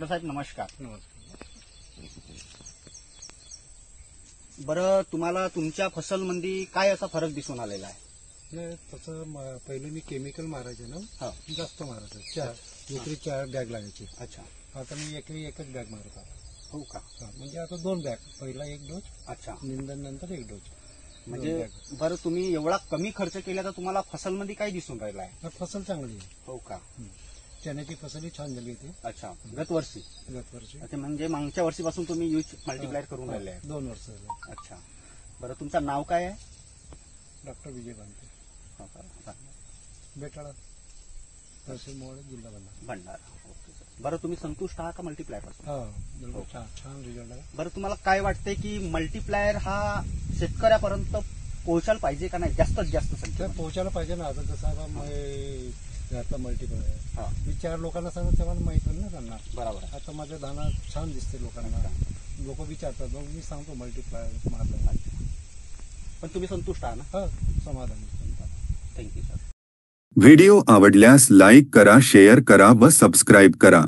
Doctor साहेब नमस्कार. नमस्कार. बरं, तुम्हाला तुमच्या फसलमध्ये काय असा फरक दिसून आलेला आहे? नाही, तसं पहिले मी केमिकल मारायचे ना, हा. जास्त मारायचं. एकरी 4 बॅग लागायचे. अच्छा. आता मी एकरी एकच बॅग मारत आहे. हो का? म्हणजे आता 2 बॅग, पहिला 1 डोस. अच्छा. निंदन नंतर 1 डोस. म्हणजे बरं, तुम्ही एवढा कमी खर्च केला तर तुम्हाला फसलमध्ये काय दिसून राहिला आहे? फसल चांगली आहे. हो का? चण्याची फसलही छान झाली होती अच्छा. गतवर्षी? गतवर्षी. अच्छा, म्हणजे मागच्या वर्षीपासून तुम्ही यूज मल्टीप्लायर करून राहिले आहे? 2 वर्ष झाले. अच्छा. बरं, तुमचं नाव काय आहे? डॉक्टर विजय बांधते, हो का? बेटाळा, तहसील मोहोळ, जिल्हा भंडारा. Okay sir. बरं, तुम्ही संतुष्ट आहात का मल्टीप्लायर पासून? हा, बिलकुल छान रिझल्ट आहे. बरं, तुम्हाला काय वाटतंय की मल्टीप्लायर हा शेतकऱ्यापर्यंत पोहोचायला पाहिजे का नाही जास्तीत जास्त तर संख्या? पोहोचायला पाहिजे ना. आता जसं आता घरातला मल्टिपल हा. आहे, मी 4 लोकांना सांगत तेव्हा माहित होईल ना त्यांना. बरोबर आहे. आता माझ्या दाना छान दिसते लोकांना. लोक विचारतात, मग मी सांगतो मल्टीप्लायर मारलं. पण तुम्ही संतुष्ट आहात ना? हा, समाधानी. Thank you sir. व्हिडिओ आवडल्यास लाईक करा, शेअर करा व सबस्क्राईब करा.